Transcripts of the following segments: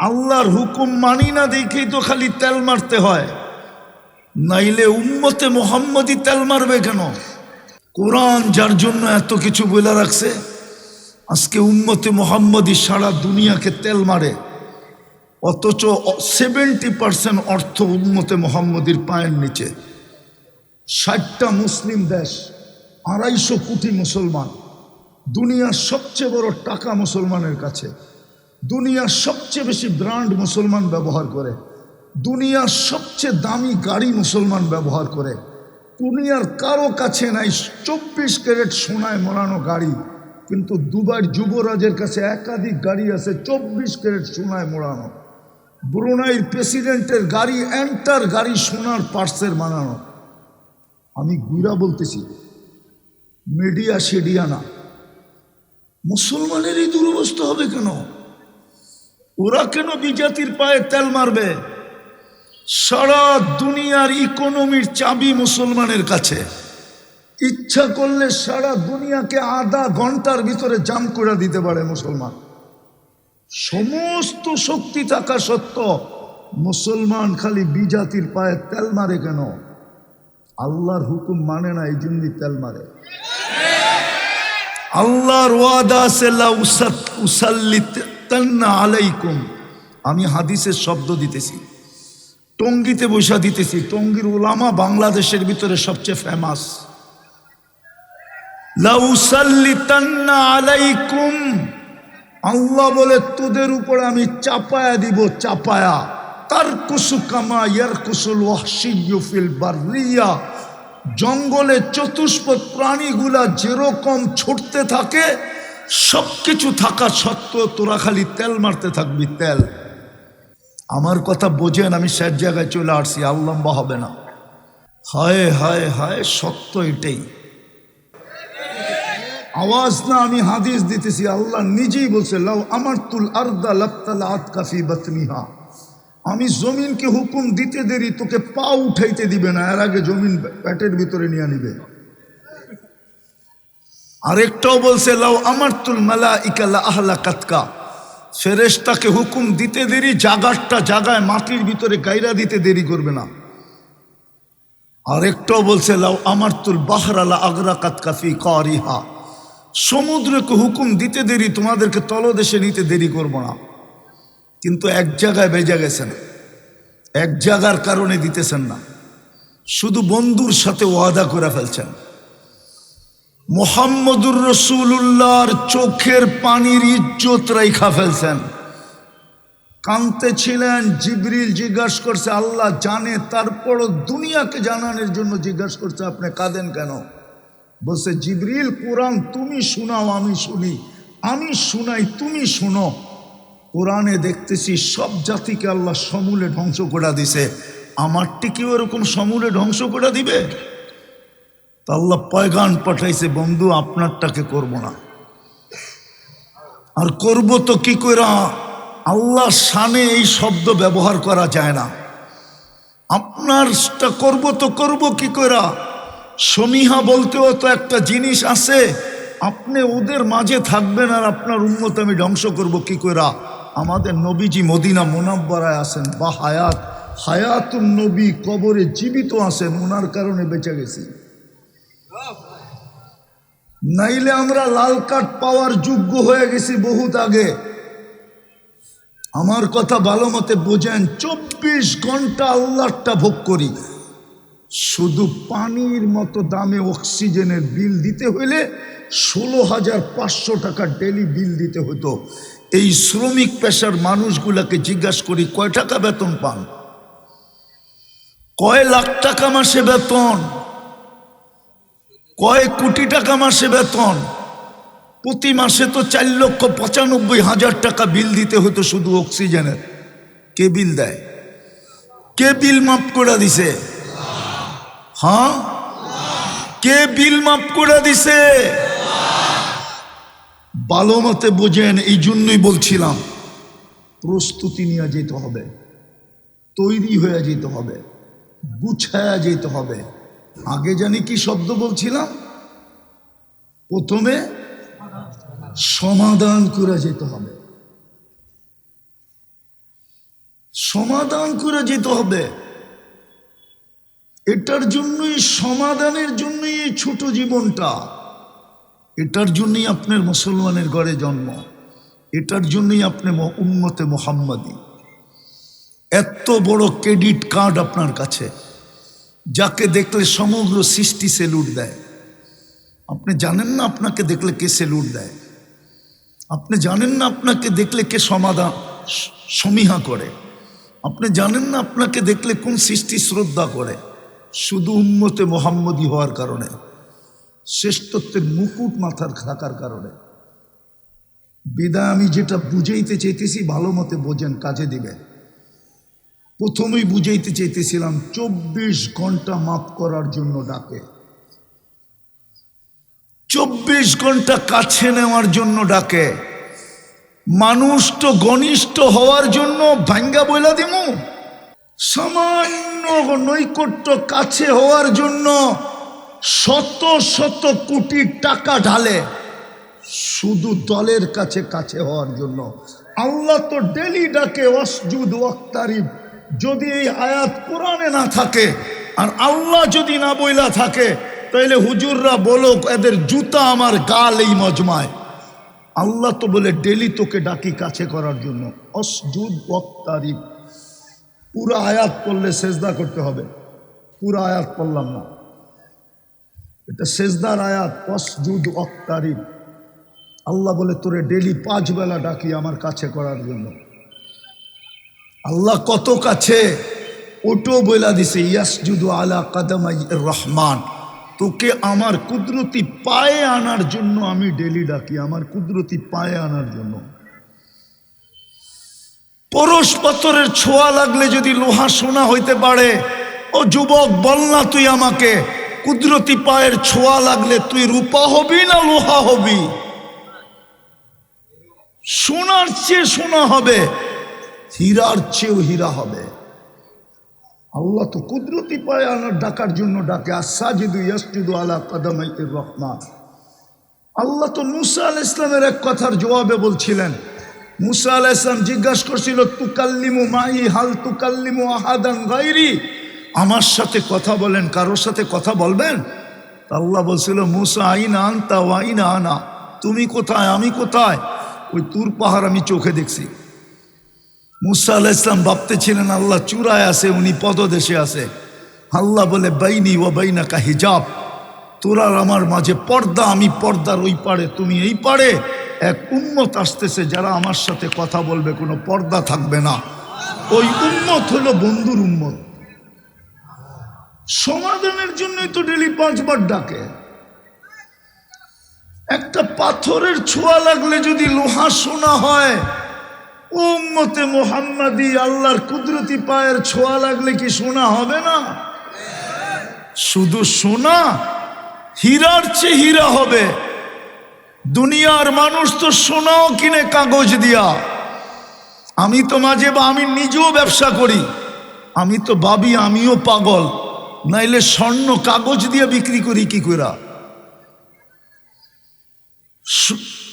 আল্লাহর হুকুম মানি না দেখেই তো খালি তেল মারতে হয়, নাইলে উম্মতে মুহাম্মদী তেল মারবে কেন? কোরআন যার জন্য এত কিছু বলে রাখছে, আজকে উম্মতে মুহাম্মদী সারা দুনিয়াকে তেল মারে, অথচ 70% অর্থ উম্মতে মুহাম্মদীর পায়ের নিচে। 60টা মুসলিম দেশ, 250 কোটি মুসলমান, দুনিয়ার সবচেয়ে বড় টাকা মুসলমানের কাছে, দুনিয়ার সবচেয়ে বেশি ব্র্যান্ড মুসলমান ব্যবহার করে, দুনিয়ার সবচেয়ে দামি গাড়ি মুসলমান ব্যবহার করে, দুনিয়ার কারো কাছে নাই 24 ক্যারেট সোনায় মোড়ানো গাড়ি, কিন্তু দুবাইয়ের যুবরাজের কাছে একাধিক গাড়ি আছে 24 ক্যারেট সোনায় মোড়ানো। ব্রুনাইয়ের প্রেসিডেন্টের গাড়ি, এন্টার গাড়ি সোনার পার্সের বানানো। আমি গুইরা বলতেছি, মিডিয়া সেডিয়া না। মুসলমানের এই দুরবস্থা হবে কেন? ওরা কেন বিজাতির পায়ে তেল মারবে? সারা দুনিয়ার ইকোনমির চাবি মুসলমানের কাছে। ইচ্ছা করলে সারা দুনিয়াকে আধা ঘন্টার ভিতরে জাম করে দিতে পারে মুসলমান। সমস্ত শক্তি থাকা সত্ত্বেও মুসলমান খালি বিজাতির পায়ে তেল মারে কেন? আল্লাহর হুকুম মানে না, এই জন্যই তেল মারে। আল্লাহর ওয়াদা আছে, লা উসাল্লিতান্না আলাইকুম। আমি হাদিসের শব্দ দিতেছি, টঙ্গিতে বৈশা দিতেছি। টঙ্গীর উলামা বাংলাদেশের ভিতরে সবচেয়ে ফেমাস। লা উসাল্লিতান্না আলাইকুম, আল্লাহ বলে তোদের উপরে আমি চাপায়া দিব, চাপায়া। তারকুসু কামা ইয়ারকুসুল ওয়াহশিয়্যু ফিল বাররিয়া, জঙ্গলে চতুষ্পদ প্রাণীগুলা যেরকম ছুটতে থাকে, সবকিছু থাকা সত্ত্বেও তোরা খালি তেল মারতে থাকবি, তেল। আমার কথা বোঝেন, আমি শেষ জায়গায় চলে আসছি, আর লম্বা হবে না। হায় হায় হায়, সত্য এটাই। আওয়াজ না, আমি হাদিস দিতেছি। আল্লাহ নিজেই বলছে, লাউ আমারতুল আরদা লাবতালাআত কাফি বাতনিহা, আমি জমিনকে হুকুম দিতে দেরি, তোকে পা উঠাইতে দিবে না, এর আগে জমিন পেটের ভিতরে নিয়ে নিবে। আরেকটাও বলছে, লাউ আমারতুল মালাইকা লা আহলাকাতকা, ফেরেশতাকে হুকুম দিতে দেরি, জাগারটা জাগায় মাটির ভিতরে গাইরা দিতে দেরি করবে না। আরেকটাও বলছে, লাউ আমারতুল বাহরা লা আগরাকাতকা ফি কারিহা, সমুদ্রকে হুকুম দিতে দেরি, তোমাদেরকে তলদেশে নিতে দেরি করব না। কিন্তু এক জায়গায় বেজে গেছেন, এক জায়গার কারণে দিতেছেন না, শুধু বন্ধুর সাথে ওয়াদা করে ফেলছেন। মুহাম্মদুর রাসূলুল্লাহর চোখের পানির ইজ্জত রাইখা ফেলছেন। কাঁদতে ছিলেন, জিবরিল জিজ্ঞাসা করছে, আল্লাহ জানে, তারপরও দুনিয়াকে জানানোর জন্য জিজ্ঞাসা করছে, আপনি কাঁদেন কেন? বলছে, জিবরিল কোরআন তুমি শোনাও, আমি শুনি, আমি শুনাই, তুমি শোনো। কোরআনে দেখতেছি সব জাতিকে আল্লাহ সমূলে ধ্বংস করে দিছে, আমারটি কি ওরকম সমূলে ধ্বংস করে দিবে? তা আল্লাহ পয়গান পাঠাইছে, বন্ধু আপনারটাকে করব না। আর করব তো কি করে? আল্লাহর শানে এই শব্দ ব্যবহার করা যায় না। আপনারটা করব তো করব কি করে? সমীহা বলতেও তো একটা জিনিস আছে, আপনি ওদের মাঝে থাকবেন আর আপনার উম্মত আমি ধ্বংস করব কি করে? আমাদের নবীজি মদিনা মুনাব্বারায় আছেন, বা হায়াত, হায়াতুন নবী কবরে জীবিত আছেন, ওনার কারণে বেঁচে গেছি। নাইলে আমরা লাল কার্ড পাওয়ার যোগ্য হয়ে গেছি বহুত আগে। আমার কথা ভালো মতে বোঝেন, 24 ঘন্টা আল্লাহটা ভোগ করি। শুধু পানির মতো দামে অক্সিজেনের বিল দিতে হইলে 16,500 টাকা ডেলি বিল দিতে হতো। এই শ্রমিক পেশার মানুষগুলাকে জিজ্ঞাসা করি, কয় টাকা বেতন পান? কয় লাখ টাকা মাসে বেতন? কয় কোটি টাকা মাসে বেতন? প্রতি মাসে তো 4,95,000 টাকা বিল দিতে হতো শুধু অক্সিজেনের। কে বিল দেয়? কে বিল মাফ করে দিছে? হ্যাঁ, কে বিল মাফ করে দিছে? ভালো মতে বোঝেন। এই জন্যই বলছিলাম, প্রস্তুতি নিয়ে যেতে হবে, তৈরি হয়ে যেতে হবে, গুছায়া যেতে হবে। আগে জানি কি শব্দ বলছিলাম? প্রথমে সমাধান করে যেতে হবে। সমাধান করে যেতে হবে। এটার জন্যই, সমাধানের জন্যই এই ছোট জীবনটা, এটার জন্যই আপনার মুসলমানের ঘরে জন্ম, এটার জন্যই আপনি উম্মতে মুহাম্মাদি। এত বড় ক্রেডিট কার্ড আপনার কাছে, যাকে দেখলে সমগ্র সৃষ্টি সেলুট দেয়। আপনি জানেন না আপনাকে দেখলে কে সেলুট দেয়? আপনি জানেন না আপনাকে দেখলে কে সমাধান সমীহা করে? আপনি জানেন না আপনাকে দেখলে কোন সৃষ্টি শ্রদ্ধা করে? শুধু উম্মতে মুহাম্মদি হওয়ার কারণে, শ্রেষ্ঠত্বের মুকুট মাথার থাকার কারণে। বিদায় আমি যেটা বুঝাইতে চাইতেছি ভালো মতে বোঝেন, কাজে দিবে। প্রথমেই বুঝাইতে চাইতেছিলাম 24 ঘন্টা মাফ করার জন্য ডাকে, 24 ঘন্টা কাছে নেওয়ার জন্য ডাকে। মানুষ তো ঘনিষ্ঠ হওয়ার জন্য ভাঙ্গা বইলা দিমু, সামান্য নৈকট্য কাছে হওয়ার জন্য শত শত কোটি টাকা ঢালে, শুধু দলের কাছে কাছে হওয়ার জন্য। আল্লাহ তো ডেলি ডাকে ওয়াসজুদ ওয়াক্তারিব। যদি এই আয়াত কোরআনে না থাকে আর আল্লাহ যদি না বইলা থাকে, তাইলে হুজুররা বলো এদের জুতা আমার গাল এই মজমায়। আল্লাহ তো বলে ডেলি তোকে ডাকি কাছে করার জন্য, ওয়াসজুদ ওয়াক্তারিব। পুরো আয়াত পড়লে সেজদা করতে হবে, পুরো আয়াত পড়লাম না, এটা সেজদার আয়াত। ওয়াসজুদ ওয়াক্তারিব, আল্লাহ বলে তোরে ডেলি 5 বেলা ডাকি আমার কাছে করার জন্য। আল্লাহ কত কাছে ওটো বইলা দিছে, ইয়াসজুদু আলা কাদামাই রহমান। তোকে আমার কুদরতি পায়ে আনার জন্য আমি ডেলি ডাকি, আমার কুদরতি পায়ে আনার জন্য। পরশ পাথরের ছোঁয়া লাগলে যদি লোহা সোনা হইতে পারে, ও যুবক বল না তুই আমাকে, কুদরতি পায়ের ছোঁয়া লাগলে তুই রূপা হবি না লোহা হবি? সোনার চেয়ে সোনা হবে, হীরার চেয়েও হীরা হবে। আল্লাহ তো কুদরতি পায়ে আনার ডাকার জন্য ডাকে, আসাজিদু ইয়াসজুদু আলা কাদামাইর রহমান। আল্লাহ তো মুসা আলাইহিস ইসলামের এক কথার জবাবে বলছিলেন, মুসা আলাইহিস ইসলাম জিজ্ঞাসা করছিল, তুকাল্লিমু মাই হাল তুকাল্লিমু আহাদান গায়রি, আমার সাথে কথা বলেন, কারোর সাথে কথা বলবেন? আল্লাহ বলছিল, মুসা আইনা আনতা ওয়া আইনা আনা, তুমি কোথায় আমি কোথায়? ওই তুর পাহাড় আমি চোখে দেখছি। মুসা আলাইহিস ইসলাম ভাবতেছিলেন আল্লাহ চূড়ায় আছে, উনি পদদেশে আছে। আল্লাহ বলে, বাইনি ওয়া বাইনাকা হিজাব, তোরা আমার মাঝে পর্দা, আমি পর্দার ওই পারে, তুমি এই পারে। এক উম্মত আসতেছে যারা আমার সাথে কথা বলবে, কোনো পর্দা থাকবে না। ওই উম্মত হলো বন্ধুর উম্মত। সমাধানের জন্যই তো ডেলি 5 বার ডাকে। একটা পাথরের ছোঁয়া লাগলে যদি লোহা সোনা হয়, উম্মতে মুহাম্মাদি আল্লাহর কুদরতি পায়ের ছোঁয়া লাগলে কি সোনা হবে না? শুধু সোনা, হীরার চেয়ে হীরা হবে। দুনিয়ার মানুষ তো সোনাও কিনে কাগজ দিয়া। আমি তো আমি নিজেও ব্যবসা করি, আমি তো ভাবি আমিও পাগল, নাইলে স্বর্ণ কাগজ দিয়ে বিক্রি করি কি করে?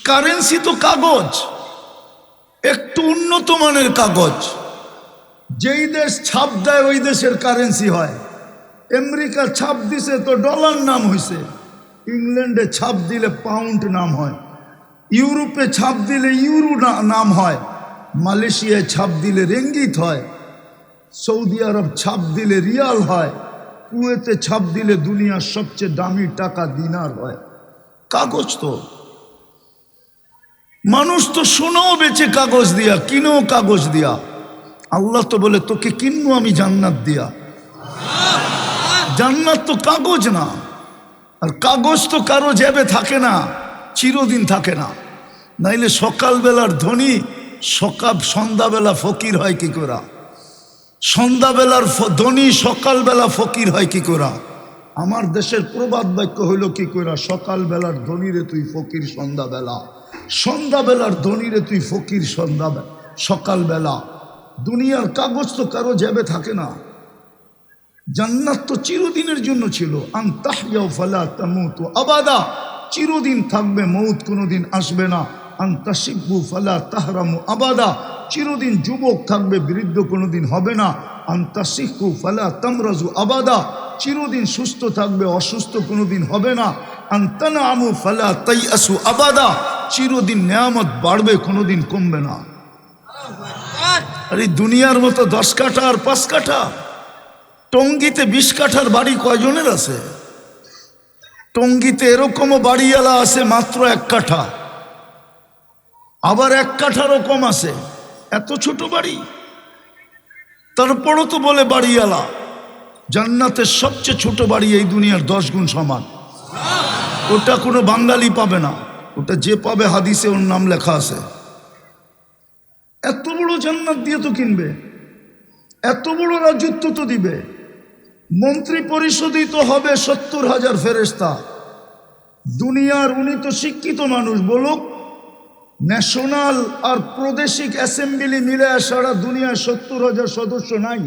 কারেন্সি তো কাগজ, একটু উন্নত মানের কাগজ। যেই দেশ ছাপ দেয় ওই দেশের কারেন্সি হয়। আমেরিকা ছাপ দিছে তো ডলার নাম হয়েছে, ইংল্যান্ডে ছাপ দিলে পাউন্ড নাম হয়, ইউরোপে ছাপ দিলে ইউরো নাম হয়, মালয়েশিয়ায় ছাপ দিলে রেঙ্গিত হয়, সৌদি আরব ছাপ দিলে রিয়াল হয়, কুয়েতে ছাপ দিলে দুনিয়ার সবচেয়ে দামি টাকা দিনার হয়। কাগজ তো, মানুষ তো সোনাও বেচে কাগজ দিয়া, কিনেও কাগজ দিয়া। আল্লাহ তো বলে তোকে কিনবো আমি জান্নাত দিয়া। জান্নাত তো কাগজ না, আর কাগজ তো কারো জেবে থাকে না, চিরদিন থাকে না। নাইলে সকালবেলার ধনী সন্ধ্যাবেলা ফকির হয় কি করা? সন্ধ্যাবেলার ধনী সকালবেলা ফকির হয় কি করা? আমার দেশের প্রবাদ বাক্য হইল কি করা, সকালবেলার ধনীরে তুই ফকির সন্ধ্যাবেলা, সন্ধ্যাবেলার ধনীরে তুই ফকির সকালবেলা। দুনিয়ার কাগজ তো কারো জেবে থাকে না। জান্নাত তো চিরদিনের জন্য ছিল, আন তাহইয়া ফালা তামুতু আবাদা, চিরদিন থাকবে, মৌত কোনোদিন আসবে না। আন তাশিব্বু ফালা তাহরামু আবাদা, চিরদিন যুবক থাকবে, বৃদ্ধ কোনোদিন হবে না। আন্তাসিহু ফালা তামরাজু আবাদা, চিরদিন সুস্থ থাকবে, অসুস্থ কোনোদিন হবে না। আন্তানামু ফালা তাইয়াসু আবাদা, চিরদিন নেয়ামত বাড়বে, কোনোদিন কমবে না। আরে দুনিয়ার মতো 10 কাঠা আর 5 কাঠা, টঙ্গীতে 20 কাঠার বাড়ি কয়জনের আছে? টঙ্গীতে এরকমও বাড়িওয়ালা আছে মাত্র 1 কাঠা, আবার 1 কাঠারও কম আছে, এত ছোট বাড়ি। তারপরও তো বলে বাড়িওয়ালা। জান্নাতের সবচেয়ে ছোট বাড়ি এই দুনিয়ার 10 গুণ সমান। ওটা কোনো বাঙালি পাবে না, ওটা যে পাবে হাদিসে ওর নাম লেখা আছে। এত বড় জান্নাত দিয়ে তো কিনবে, এত বড় রাজত্ব তো দিবে। মন্ত্রী পরিষদই তো হবে 70,000 ফেরেশতা। দুনিয়ার উনি তো শিক্ষিত মানুষ, বলুক ন্যাশনাল আর প্রাদেশিক অ্যাসেম্বলি মিলে সারা দুনিয়ায় 70,000 সদস্য নাই।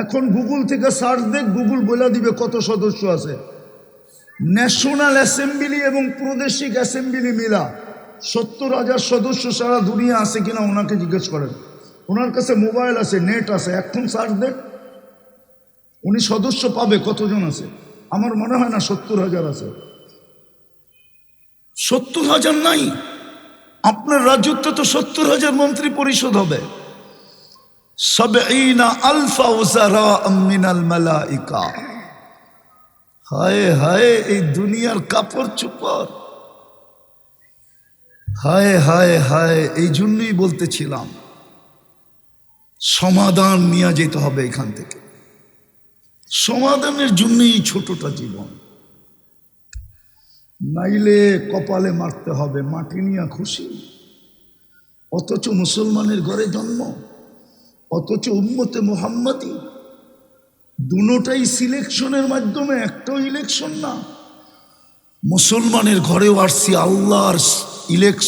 এখন গুগল থেকে সার্চ দেখ, গুগল বলে দিবে কত সদস্য আছে। ন্যাশনাল অ্যাসেম্বলি এবং প্রাদেশিক অ্যাসেম্বলি মিলা 70,000 সদস্য সারা দুনিয়া আছে কিনা ওনাকে জিজ্ঞেস করেন। ওনার কাছে মোবাইল আছে, নেট আছে, এখন সার্চ দেখ, উনি সদস্য পাবে কতজন আছে। আমার মনে হয় না 70,000 আছে। 70,000 নাই, আপনার রাজত্বে তো 70,000 মন্ত্রী পরিষদ হবে। 70,000 উযারা মিনাল মালাইকা। হায় হায়, এই দুনিয়ার কাপড় চোপড়, হায় হায় হায়। এই জন্যই বলতেছিলাম সমাধান নিয়ে যেতে হবে এখান থেকে। সমাধানের জন্যই ছোটটা জীবন, নাইলে কপালে মারতে হবে, মাটি নিয়ে খুশি। অথচ মুসলমানের ঘরে জন্ম, অথচ উম্মতে মুহাম্মাদি। দুটোটাই সিলেকশনের মাধ্যমে, একটাও ইলেকশন না। মুসলমানের ঘরেও আসছি আল্লাহর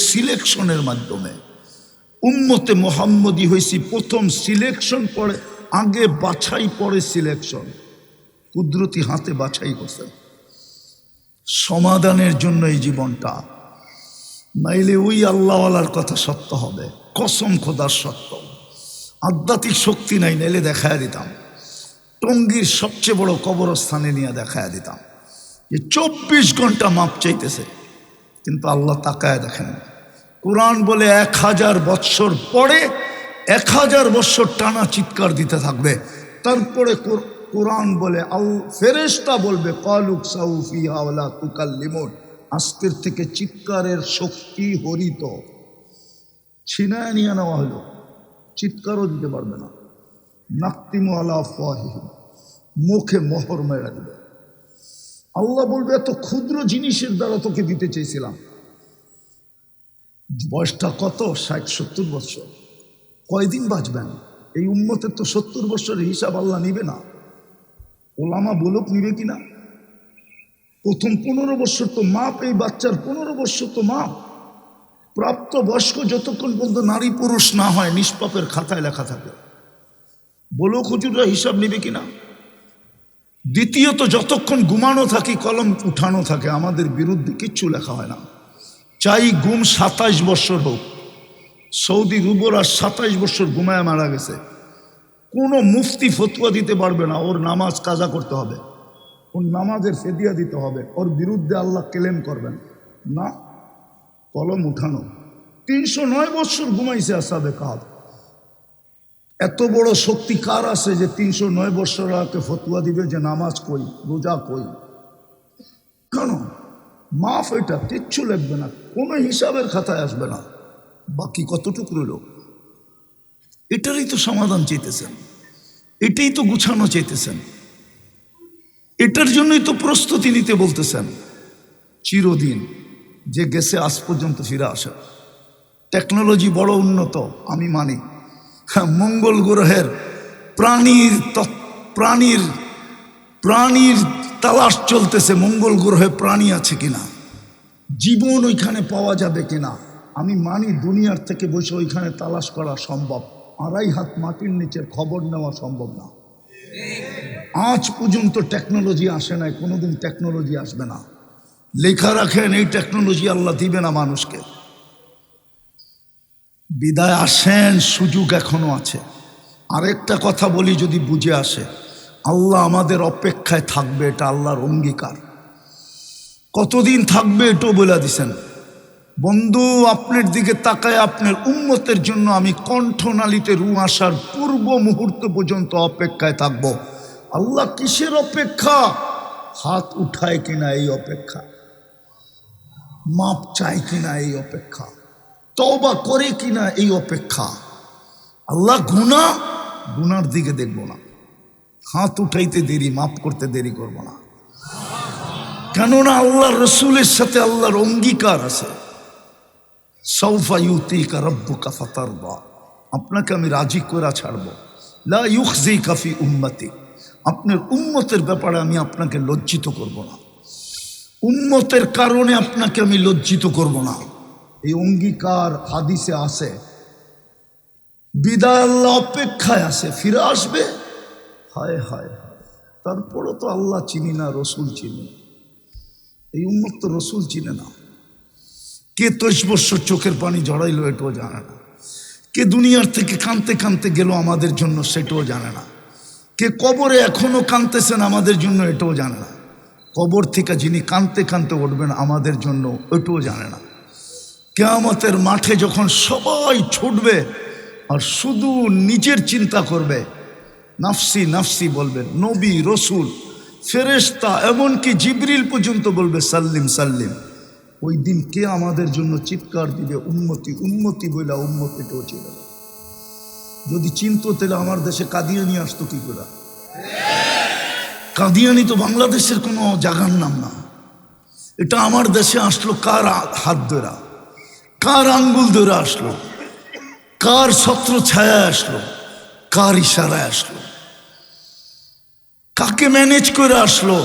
সিলেকশনের মাধ্যমে। উম্মতে মুহাম্মাদি হয়েছি প্রথম সিলেকশন, পরে আগে বাছাই, পরে সিলেকশন। কুদরতি হাতে বাছাই করছে। সমাধানের জন্য এই জীবনটা, নাইলে ওই আল্লাহওয়ালার কথা সত্য হবে, কসম খোদার সত্য। আধ্যাত্মিক শক্তি নাই, নাইলে দেখায় দিতাম। টঙ্গীর সবচেয়ে বড় কবরস্থানে নিয়ে দেখায় দিতাম যে 24 ঘন্টা মাপ চাইতেছে, কিন্তু আল্লাহ তাকায় দেখেন। কোরআন বলে 1000 বৎসর পরে 1000 বৎসর টানা চিৎকার দিতে থাকবে। তারপরে কোরআন বলে ফেরেশতা বলবে কালুক সাউফিহা ওয়ালা তুকাল্লিমুন, আজকের থেকে চিৎকারের শক্তি হরিত, ছিনায় নিয়ে নেওয়া হলো, চিৎকারও দিতে পারবে না। নাক্তিমু আলা আফওয়াহিহিম, মুখে মোহর মেরে দিবে। আল্লাহ বলবে এত ক্ষুদ্র জিনিসের দ্বারা তোকে দিতে চেয়েছিলাম। বয়সটা কত? 60-70 বছর। কয়দিন বাঁচবেন? এই উম্মতের তো 70 বছরের হিসাব আল্লাহ নিবে না। ওলামা বলুক নিবে কিনা। প্রথম 15 বছর তো মাপ, এই বাচ্চার 15 বছর তো মাপ। প্রাপ্ত বয়স্ক যতক্ষণ পর্যন্ত নারী পুরুষ না হয় নিষ্পাপের খাতায় লেখা থাকে। বলুক হুজুররা হিসাব নিবে কিনা। দ্বিতীয়ত যতক্ষণ ঘুমানো থাকি কলম উঠানো থাকে, আমাদের বিরুদ্ধে কিচ্ছু লেখা হয় না। চাই গুম 27 বছর হোক। সৌদি রুবরা 27 বছর ঘুমায় মারা গেছে, কোনো মুফতি ফতুয়া দিতে পারবে না ওর নামাজ কাজা করতে হবে, ওর নামাজের ফেদিয়া দিতে হবে, ওর বিরুদ্ধে আল্লাহ ক্লেম করবেন না। কলম উঠানো। 309 বছর ঘুমাইছে আসহাবে কাহাফ। এত বড় শক্তি কার আছে যে 309 বছর আগে ফতুয়া দিবে যে নামাজ কই, রোজা কই? কেন? মাফ, এটা কিচ্ছু লিখবে না, কোনো হিসাবের খাতায় আসবে না। বাকি কতটুকু রইল? এটারই তো সমাধান চাইতেছেন, এটাই তো গুছানো চাইতেছেন, এটার জন্যই তো প্রস্তুতি নিতে বলতেছেন। চিরদিন যে গেছে আজ পর্যন্ত ফিরে আসে। টেকনোলজি বড় উন্নত, আমি মানি। মঙ্গল গ্রহের প্রাণীর তালাশ চলতেছে, মঙ্গল গ্রহে প্রাণী আছে কিনা, জীবন ওইখানে পাওয়া যাবে কিনা। আমি মানি দুনিয়ার থেকে বসে ওইখানে তালাশ করা সম্ভব, 2.5 হাত মাটির নিচের খবর নেওয়া সম্ভব না। আজ পর্যন্ত টেকনোলজি আসে নাই, কোনোদিন টেকনোলজি আসবে না। লেখা রাখেন এই টেকনোলজি আল্লাহ দিবে না মানুষকে। বিদায় আসেন, সুযোগ এখনো আছে। আরেকটা কথা বলি, যদি বুঝে আসে, আল্লাহ আমাদের অপেক্ষায় থাকবে, এটা আল্লাহর অঙ্গীকার। কতদিন থাকবে এটাও বলে দিছেন। বন্ধু, আপনার দিকে তাকায় আপনার উম্মতের জন্য আমি কণ্ঠনালীতে রু আসার পূর্ব মুহূর্ত পর্যন্ত অপেক্ষায় থাকব। আল্লাহ কিসের অপেক্ষা? হাত উঠায় কিনা এই অপেক্ষা, মাপ চায় কিনা এই অপেক্ষা, তওবা করে কিনা এই অপেক্ষা। আল্লাহ গুনার দিকে দেখব না, হাত উঠাইতে দেরি, মাপ করতে দেরি করব না। কেননা আল্লাহর রসুলের সাথে আল্লাহর অঙ্গীকার আছে, সাউফা ইউতিকা রাব্বুকা ফাতারদা, আপনাকে আমি রাজি করে ছাড়ব। লা ইউখজিকা ফি উম্মতি, আপনার উম্মতের ব্যাপারে আমি আপনাকে লজ্জিত করব না, উম্মতের কারণে আপনাকে আমি লজ্জিত করব না। এই অঙ্গীকার হাদিসে আছে। বিদায় আল্লাহ অপেক্ষায় আছে, ফিরে আসবে। হায় হায় হায়, তারপরও তো আল্লাহ চিনি না, রসুল চিনি। এই উম্মত তো রসুল চিনে না। কে 23 বছর চোখের পানি জড়াইলো এটাও জানে না। কে দুনিয়ার থেকে কাঁদতে কাঁদতে গেল আমাদের জন্য সেটাও জানে না। কে কবরে এখনো কাঁদতেছেন আমাদের জন্য এটাও জানে না। কবর থেকে যিনি কাঁদতে কাঁদতে উঠবেন আমাদের জন্য ওটাও জানে না। কিয়ামতের মাঠে যখন সবাই ছুটবে আর শুধু নিজের চিন্তা করবে, নাফসি নাফসি বলবে, নবী, রসুল, ফেরেশতা, এমনকি জিবরিল পর্যন্ত বলবে সাল্লিম সাল্লিম, ওই দিন কে আমাদের জন্য চিৎকার দিবে, উম্মতি উম্মতি বইলা উম্মতিটাও ছিল। যদি চিনতো তাহলে আমার দেশে কাদিয়ানি আসতো কি করে? কাদিয়ানি তো বাংলাদেশের কোনো জায়গার নাম না। এটা আমার দেশে আসলো কার হাত ধরা, কার আঙ্গুল ধরে আসলো, কার ছত্র ছায়া আসলো, কার ইশারায় আসলো, কাকে ম্যানেজ করে আসলো,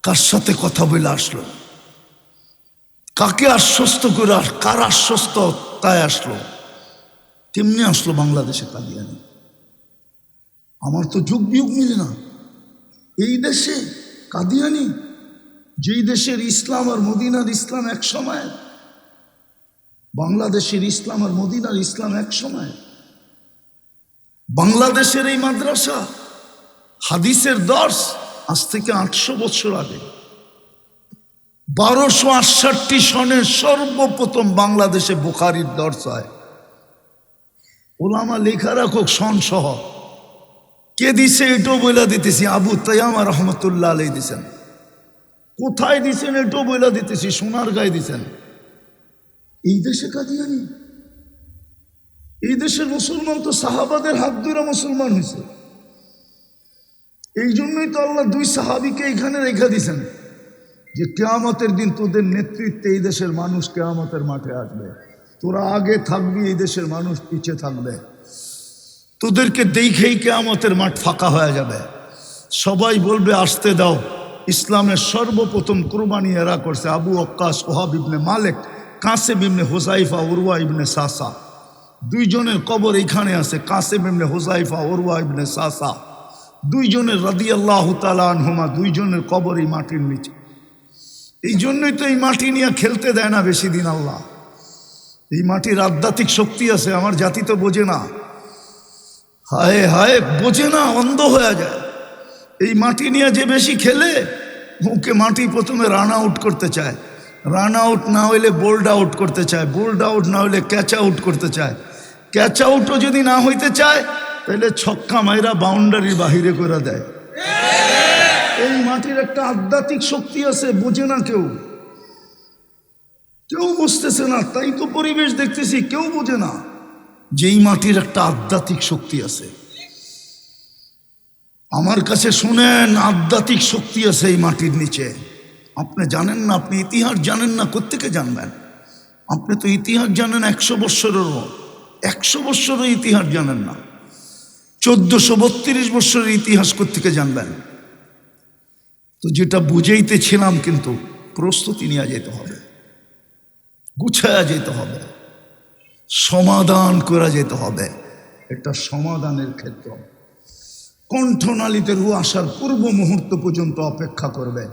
কার সাথে কথা বলে আসলো, কাকে আশ্বস্ত করে, কার আশ্বস্ত তাই আসলো, তেমনি আসলো বাংলাদেশে কাদিয়ানি। আমার তো যুগ বিয়োগ মিলে না। এই দেশে কাদিয়ানি, যেই দেশের ইসলাম আর মদিনার ইসলাম এক সময়, বাংলাদেশের ইসলাম আর মদিনার ইসলাম এক সময়। বাংলাদেশের এই মাদ্রাসা, হাদিসের দর্স আজ থেকে 800 বছর আগে, 1268 সনে সর্বপ্রথম বাংলাদেশে বুখারীর দর্স হয়। ওলামা লেখা রাখুক সন সহ, কে দিছে এটাও বইলা দিতেছি, আবু তায়ামা রহমতুল্লাহ আলাইহি দিছেন। কোথায় দিছেন এটাও বইলা দিতেছি, সোনার গায়ে দিছেন। এই দেশে কাদিয়ানি, এই দেশের মুসলমান তো সাহাবাদের হাত ধরে মুসলমান হয়েছে। এই জন্যই তো আল্লাহ 2 সাহাবীকে এখানে রেখে দিছেন, যে কিয়ামতের দিন তোদের নেতৃত্বে এই দেশের মানুষ কিয়ামতের মাঠে আসবে, তোরা আগে থাকবি, এই দেশের মানুষ পিছিয়ে থাকবে, তোদেরকে দেখেই কিয়ামতের মাঠ ফাঁকা হয়ে যাবে। সবাই বলবে আসতে দাও। ইসলামের সর্বপ্রথম কুরবানি এরা করছে, আবু ওয়াক্কাস, ওহাব ইবনে মালিক, কাসেম ইবনে হুযাইফা, উরওয়া ইবনে সাসা। 2 জনের কবর এখানে আছে, কাসেম ইবনে হুযাইফা, উরওয়া ইবনে সাসা। 2 জনের রাদিয়াল্লাহু তাআলা আনহুমা, 2 জনের কবর এই মাটির নিচে। এই জন্যই তো এই মাটি নিয়ে খেলতে দেয় না বেশি দিন আল্লাহ। এই মাটির আধ্যাত্মিক শক্তি আছে, আমার জাতি তো বোঝে না। হায় হায়, বোঝে না, অন্ধ হয়ে যায়। এই মাটি নিয়ে যে বেশি খেলে, ওকে মাটি প্রথমে রান আউট করতে চায়, রান আউট না হইলে বোল্ড আউট করতে চায়, বোল্ড আউট না হইলে ক্যাচ আউট করতে চায়, ক্যাচ আউটও যদি না হইতে চায় তাহলে ছক্কা মাইরা বাউন্ডারির বাহিরে করে দেয়। এই মাটির একটা আধ্যাত্মিক শক্তি আছে, বোঝে না কেউ, কেউ বুঝতেছে না। তাই তো পরিবেশ দেখতেছি, কেউ বোঝে না যে এই মাটির একটা আধ্যাত্মিক শক্তি আছে। আমার কাছে শুনেন, আধ্যাত্মিক শক্তি আছে এই মাটির নিচে। আপনি জানেন না, আপনি ইতিহাস জানেন না, কোত্থেকে জানবেন? আপনি তো ইতিহাস জানেন 100 বৎসরেরও, 100 বৎসরের ইতিহাস জানেন না। 1432 বৎসরের ইতিহাস কোত্থেকে জানবেন? তো যেটা বুঝাইতেছিলাম, কিন্তু প্রস্তুতি নিয়ে যেতে হবে, গুছায়া যেতে হবে, সমাধান করা যেতে হবে। এটা সমাধানের ক্ষেত্র। কণ্ঠনালীতে রু আসার পূর্ব মুহূর্ত পর্যন্ত অপেক্ষা করবে।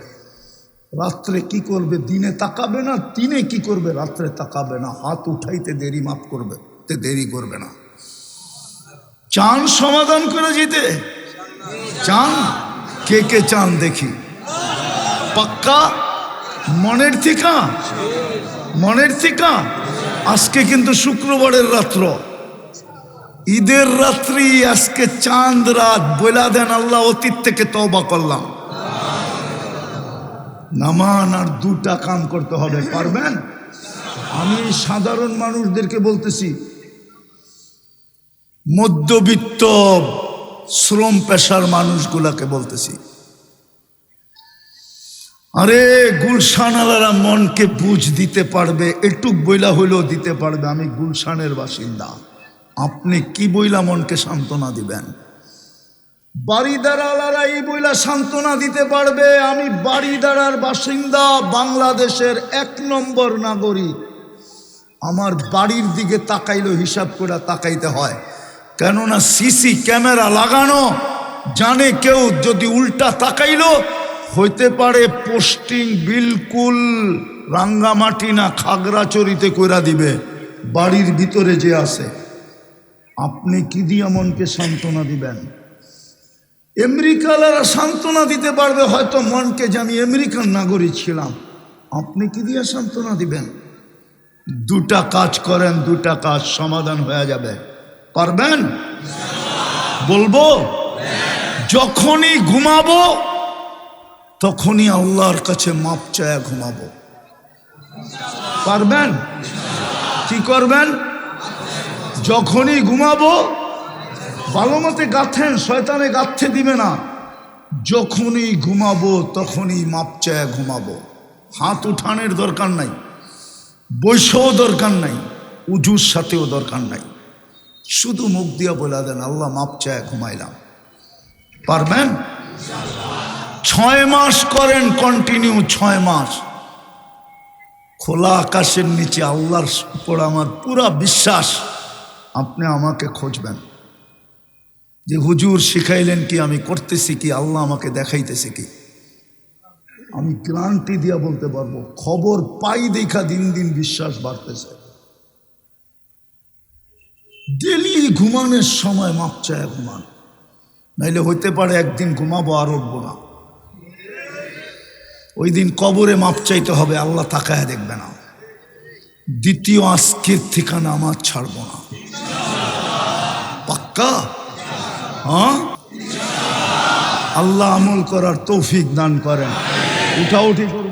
রাত্রে কি করবে? দিনে তাকাবে না। দিনে কি করবে? রাত্রে তাকাবে না। হাত উঠাইতে দেরি মাফ করবে, দেরি করবে না। চান সমাধান করে যেতে? চান? কে কে চান দেখি? পাক্কা? মনের থিকা? মনের থিকা? আজকে কিন্তু শুক্রবারের রাত্র, ঈদের রাত্রি, আজকে চাঁদ রাত। বইলা দেন আল্লাহ অতীত থেকে তওবা করলাম। নামান আর দুটা কাম করতে হবে। পারবেন? আমি সাধারণ মানুষদেরকে বলতেছি, মধ্যবিত্ত শ্রম পেশার মানুষগুলাকে বলতেছি, আরে গুলশানালারা মনকে বুঝ দিতে পারবে, একটুক বইলা হইলেও দিতে পারবে। আমি গুলশানের বাসিন্দা, আপনি কি বইলা মনকে সান্ত্বনা দিবেন? বাড়িদারালারা এই বইলা সান্ত্বনা দিতে পারবে, আমি বাড়িদারার বাসিন্দা, বাংলাদেশের 1 নম্বর নাগরিক। আমার বাড়ির দিকে তাকাইলেও হিসাব করে তাকাইতে হয়, কেননা সিসি ক্যামেরা লাগানো। জানে কেউ যদি উল্টা তাকাইলো হইতে পারে পোস্টিং বিলকুল রাঙ্গামাটি না খাগড়াছড়িতে কইরা দিবে বাড়ির ভিতরে যে আছে। আপনি কি দিয়া মনকে সান্ত্বনা দিবেন? আমেরিকালারা সান্ত্বনা দিতে পারবে হয়তো মনকে, যে আমি আমেরিকান নাগরিক ছিলাম। আপনি কি দিয়া সান্ত্বনা দিবেন? দুটা কাজ করেন, দুটা কাজ সমাধান হয়ে যাবে। পারবেন? বলবো, যখনই ঘুমাবো তখনই আল্লাহর কাছে মাপ চায়া ঘুমাবো। পারবেন? কি করবেন? যখনই ঘুমাবো, ভালো মতে গাঁথেন, শয়তানে গাঁথতে দিবে না। যখনই ঘুমাবো তখনই মাপ চায়া ঘুমাবো। হাত উঠানের দরকার নাই, বৈশও দরকার নাই, উজুর সাথেও দরকার নাই। শুধু মুখ দিয়া বলে দেন আল্লাহ মাপ চায়া ঘুমাইলাম। পারবেন? 6 মাস করেন কন্টিনিউ, 6 মাস। খোলা আকাশের নিচে আল্লাহর উপর আমার পুরা বিশ্বাস, আপনি আমাকে খুঁজবেন যে হুজুর শিখাইলেন কি, আমি করতেছি কি, আল্লাহ আমাকে দেখাইতেছে কি। আমি গ্যারান্টি দিয়া বলতে পারবো, খবর পাই দেখা দিন দিন বিশ্বাস বাড়তেছে। ডেলি ঘুমানোর সময় মাপ চায় ঘুমান, নাইলে হইতে পারে একদিন ঘুমাবো আর উঠবো না। ওই দিন কবরে মাপ চাইতে হবে, আল্লাহ তাকায় দেখবে না। দ্বিতীয় আজকের ঠিকানা আমার ছাড়বো না। পাক্কা? হ্যাঁ, আল্লাহ আমল করার তৌফিক দান করেন। উঠাউঠি করবো।